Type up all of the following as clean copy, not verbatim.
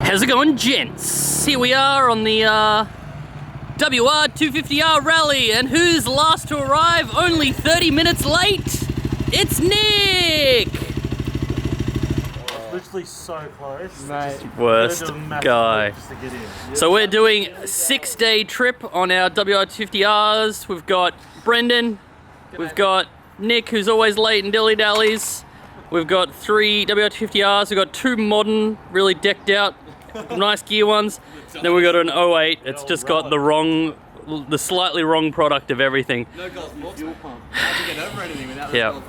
How's it going, gents? Here we are on the WR250R Rally, and who's last to arrive? Only 30 minutes late? It's Nick! Literally so close. Mate. Worst guy. So we're doing a 6-day trip on our WR250Rs. We've got Brendan, we've got Nick, who's always late and dilly-dallies. We've got 3 WR250Rs, we've got 2 modern, really decked out, nice gear ones. Then we've got an 08, it's just got the slightly wrong product of everything. No fuel pump. How'd you get over anything without yeah.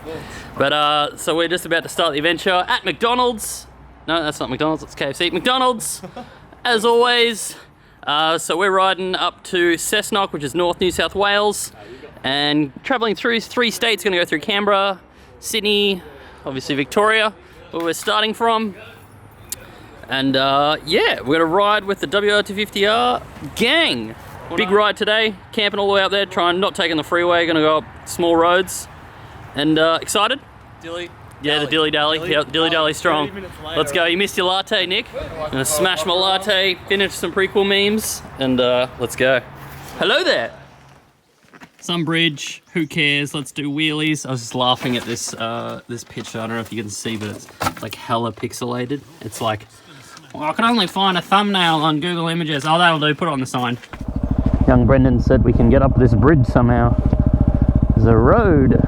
But so we're just about to start the adventure at McDonald's. No, that's not McDonald's, it's KFC. McDonald's, as always. So we're riding up to Cessnock, which is North New South Wales, and travelling through 3 states. Going to go through Canberra, Sydney, obviously Victoria, where we're starting from. And yeah, we're going to ride with the WR250R gang. Big ride today, camping all the way up there, trying not taking the freeway, going to go up small roads. And excited? Dilly. Yeah, the dilly-dally. Yeah, the dilly-dally strong. Let's go. You missed your latte, Nick. I'm going to smash my latte, finish some prequel memes, and let's go. Hello there. Some bridge, who cares? Let's do wheelies. I was just laughing at this this picture. I don't know if you can see, but it's like hella pixelated. It's like, well, I can only find a thumbnail on Google Images. Oh, that'll do. Put it on the sign. Young Brendan said we can get up this bridge somehow. There's a road.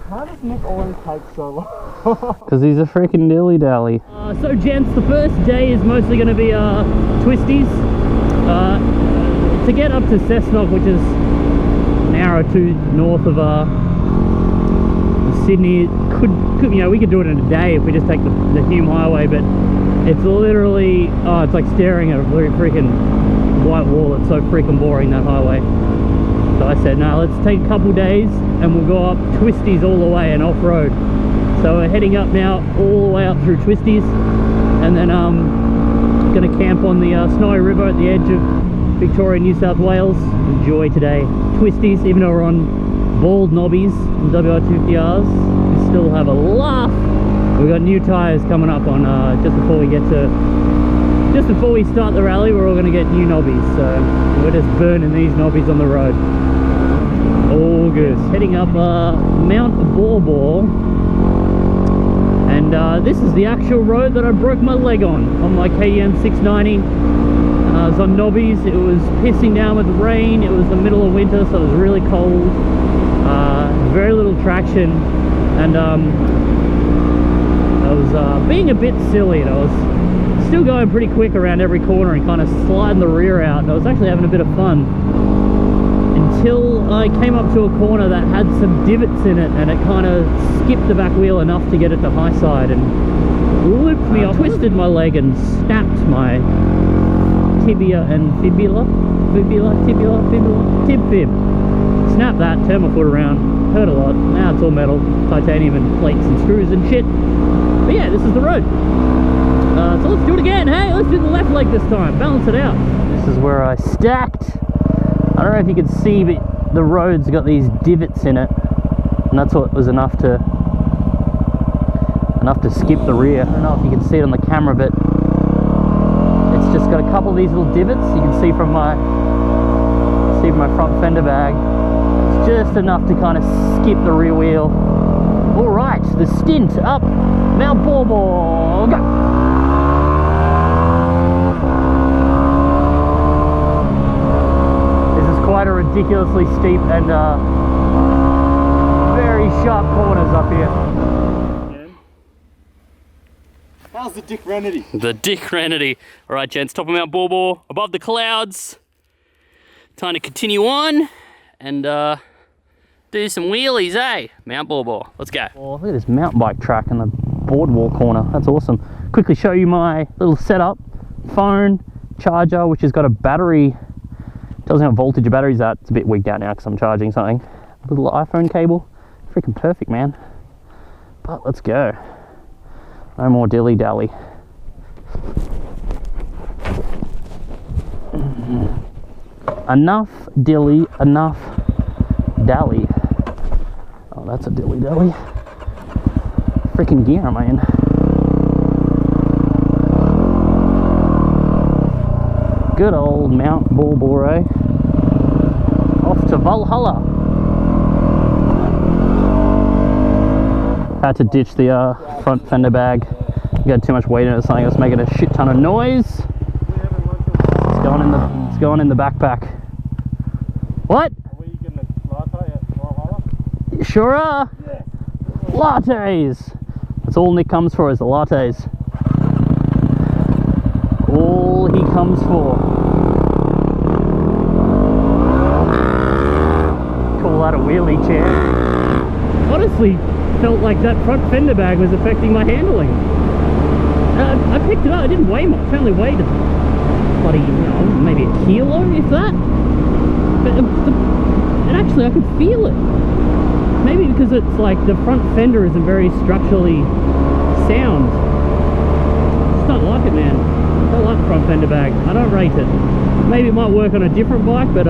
How does Nick always take so long? Because he's a freaking dilly-dally. So gents, the first day is mostly going to be twisties. To get up to Cessnock, which is an hour or 2 north of Sydney, could you know, we could do it in a day if we just take the Hume Highway, but it's literally, oh, it's like staring at a freaking white wall. It's so freaking boring, that highway. So I said, no, let's take a couple days and we'll go up twisties all the way and off-road. So we're heading up now all the way up through twisties, and then gonna camp on the Snowy River at the edge of Victoria, New South Wales. Enjoy today. Twisties, even though we're on bald knobbies and WR250Rs, we still have a laugh. We've got new tyres coming up on just before we start the rally. We're all going to get new knobbies, so we're just burning these knobbies on the road. All good. Heading up Mount Borbor, and this is the actual road that I broke my leg on my KTM 690. I was on knobbies. It was pissing down with rain. It was the middle of winter, so it was really cold. Very little traction, and I was being a bit silly, and I was still going pretty quick around every corner and kind of sliding the rear out, and I was actually having a bit of fun until I came up to a corner that had some divots in it, and it kind of skipped the back wheel enough to get it to high side and looped me off, twisted my leg and snapped my tibia and fibula, tib fib. Snapped that, turned my foot around, hurt a lot. Now it's all metal, titanium and plates and screws and shit. But yeah, this is the road. So let's do it again. Hey, let's do the left leg this time, balance it out. This is where I stacked. I don't know if you can see, but the road's got these divots in it, and that's what was enough to skip the rear. I don't know if you can see it on the camera, but it's just got a couple of these little divots. You can see from my front fender bag. It's just enough to kind of skip the rear wheel. All right, the stint up Mount Borbor. Go. Quite a ridiculously steep and very sharp corners up here. How's the Dick Renity? The Dick Renity. All right, gents, top of Mount Borbor, above the clouds. Time to continue on and do some wheelies, eh? Mount Borbor. Let's go. Oh, look at this mountain bike track in the boardwalk corner. That's awesome. Quickly show you my little setup. Phone, charger, which has got a battery. Tells me what voltage your battery's at. It's a bit wigged out now because I'm charging something. A little iPhone cable. Freaking perfect, man. But let's go. No more dilly-dally. enough dilly, enough dally. Oh, that's a dilly dally. Freaking gear am I in? Good old Mount Balbore. Off to Valhalla. Had to ditch the front fender bag. We had too much weight in it, something that's making a shit ton of noise. It's going in the backpack. What? Are we getting a latte at Valhalla? You sure are. Yeah. Lattes. That's all Nick comes for, is the lattes. All he comes for. Call that a wheelie chair. Honestly, felt like that front fender bag was affecting my handling. I picked it up, I didn't weigh much, I only weighed bloody, maybe a kilo, if that. But and actually I could feel it. Maybe because it's like the front fender isn't very structurally sound. Just don't like it, man. I don't like the front fender bag. I don't rate it. Maybe it might work on a different bike, but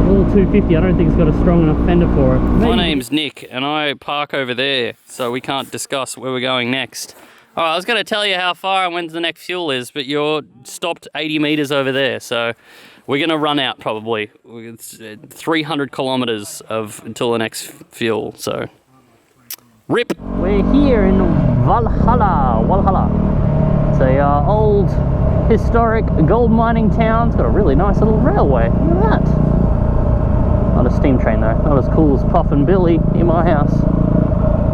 little 250, I don't think it's got a strong enough fender for it. Maybe. My name's Nick and I park over there, so we can't discuss where we're going next. Alright, I was going to tell you how far and when the next fuel is, but you're stopped 80 meters over there, so we're going to run out probably. It's 300 kilometers until the next fuel, so rip. We're here in Valhalla. It's a old historic gold mining town. It's got a really nice little railway. Look at that. Not a steam train though, not as cool as Puffin Billy in my house.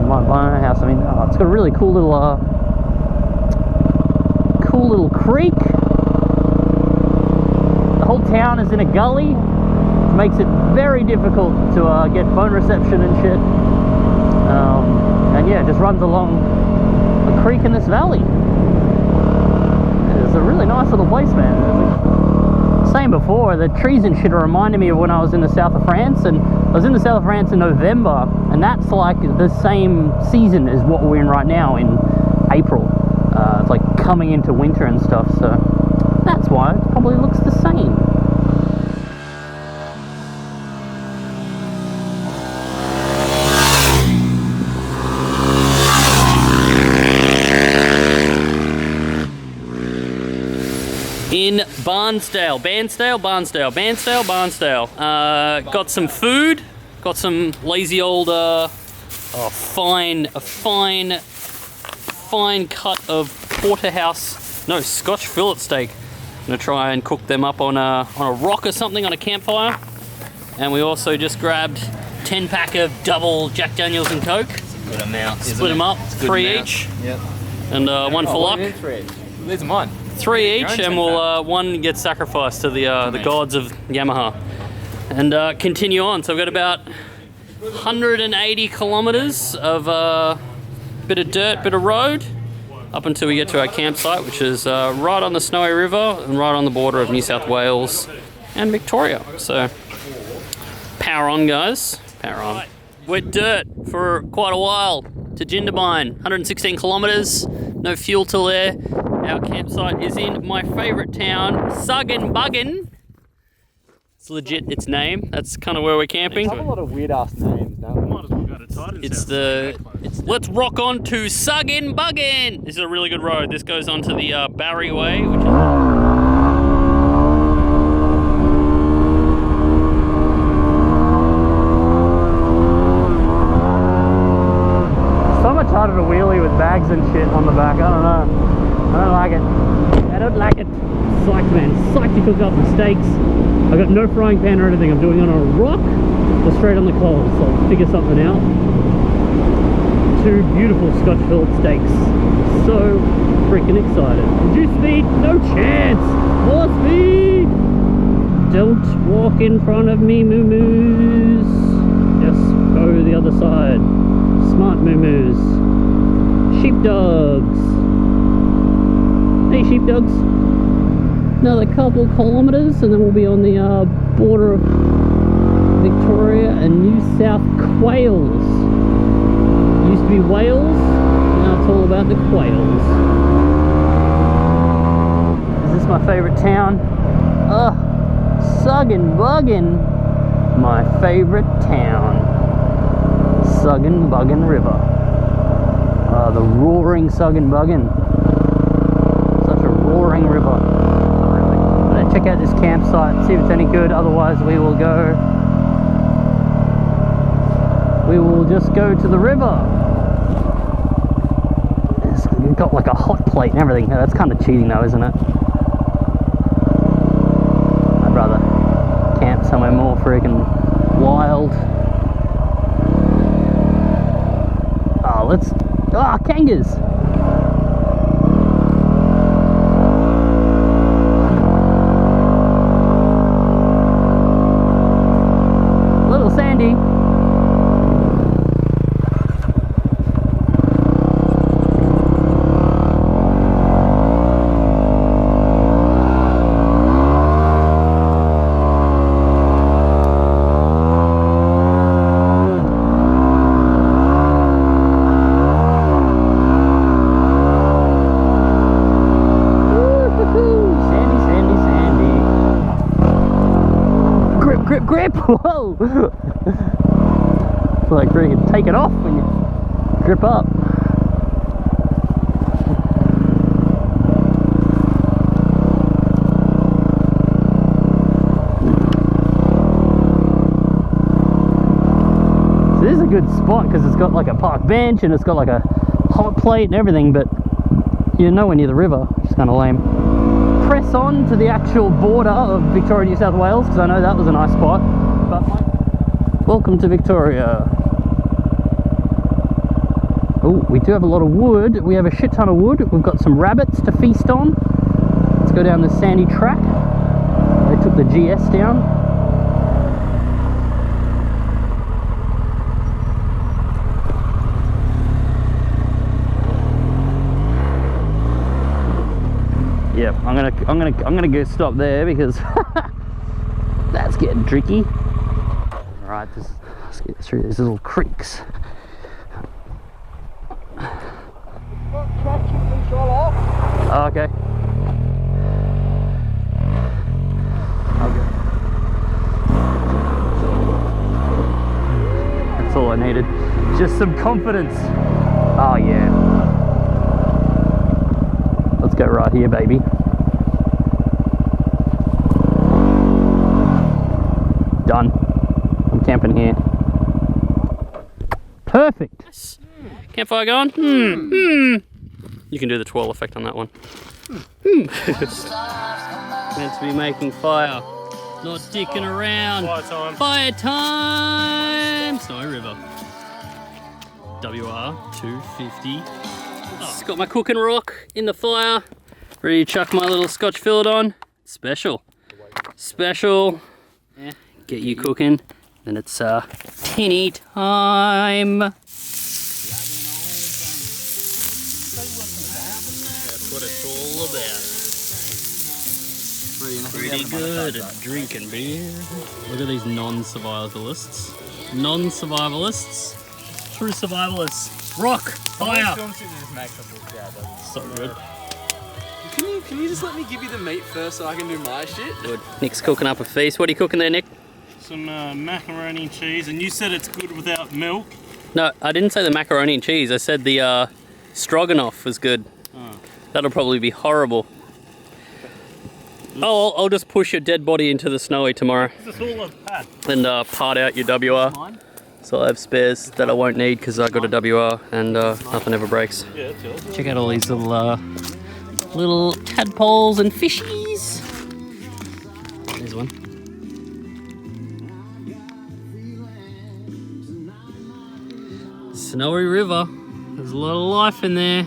My house, I mean, it's got a really cool little creek. The whole town is in a gully, which makes it very difficult to get phone reception and shit. And yeah, it just runs along a creek in this valley. It's a really nice little place, man. Saying before, the trees and shit are reminding me of when I was in the south of France, and I was in the south of France in November, and that's like the same season as what we're in right now in April. It's like coming into winter and stuff, so that's why it probably looks the same. In Barnsdale. Got some food, got some lazy old, fine cut of porterhouse, no, Scotch fillet steak. I'm gonna try and cook them up on a rock or something on a campfire. And we also just grabbed 10-pack of double Jack Daniels and Coke. Good amount. Split them up, 3 each. Yep. And one for luck. These are mine. 3 each, and we'll one gets sacrificed to the gods of Yamaha, and continue on. So we've got about 180 kilometers of bit of dirt, bit of road, up until we get to our campsite, which is right on the Snowy River and right on the border of New South Wales and Victoria. So power on, guys, power on. Wet dirt for quite a while to Jindabyne, 116 kilometers, no fuel till there. Our campsite is in my favourite town, Suggenbuggen. It's legit its name. That's kind of where we're camping. They have a lot of weird ass names, don't they? Might as well go to Titan. Let's rock on to Suggenbuggen. This is a really good road. This goes onto the Barry Way, which is so much harder to wheelie with bags and shit on the back. I don't know. I don't like it. I don't like it. Psyched, man. Psyched to cook up the steaks. I've got no frying pan or anything. I'm doing it on a rock or straight on the coals. So I'll figure something out. 2 beautiful Scotch fillet steaks. So freaking excited. Reduce speed? No chance. More speed. Don't walk in front of me, moo-moos. Just go the other side. Smart moo-moos. Sheepdogs. Hey sheepdogs. Another couple kilometers and then we'll be on the border of Victoria and New South Wales. Used to be Wales, now it's all about the quails. Is this my favourite town? Buggin', my favorite town. Buggin' River. The roaring Buggin'. Such a roaring river. I'm gonna check out this campsite, see if it's any good. Otherwise, we will just go to the river. It's got like a hot plate and everything. That's kind of cheating though, isn't it? I'd rather camp somewhere more freaking wild. Oh, kangas! Little Sandy. Grip! Whoa! Feel like you can take it off when you grip up. So this is a good spot because it's got like a park bench and it's got like a hot plate and everything, but you're nowhere near the river, which is kind of lame. Press on to the actual border of Victoria, New South Wales, because I know that was a nice spot. But welcome to Victoria. Oh, we do have a lot of wood. We have a shit ton of wood. We've got some rabbits to feast on. Let's go down this sandy track. They took the GS down. Yep, I'm gonna go stop there because that's getting tricky. All right, let's get through these little creeks. Oh, okay. That's all I needed. Just some confidence. Oh yeah. Let's go right here, baby. Done. I'm camping here. Perfect. Nice. Campfire going? You can do the twirl effect on that one. Meant to be making fire, not dicking around. Fire time. Fire time. Snowy River. WR250. Oh, got my cooking rock in the fire. Ready to chuck my little Scotch fillet on. Special. Special. Yeah. Get you cooking. Then it's tinny time. That's what it's all about. Pretty good at drinking beer. Look at these non-survivalists. Non-survivalists. True survivalists. Rock. Fire. So good. Can you just let me give you the meat first so I can do my shit? Good. Nick's cooking up a feast. What are you cooking there, Nick? Some macaroni and cheese, and you said it's good without milk. No, I didn't say the macaroni and cheese. I said the stroganoff was good. Oh. That'll probably be horrible. Oh, I'll just push your dead body into the snowy tomorrow. This is all I've had. And part out your WR. So I have spares that I won't need because I got a WR and nothing ever breaks. Yeah, that's yours. Check out all these little tadpoles and fishies. There's one. Snowy River. There's a lot of life in there.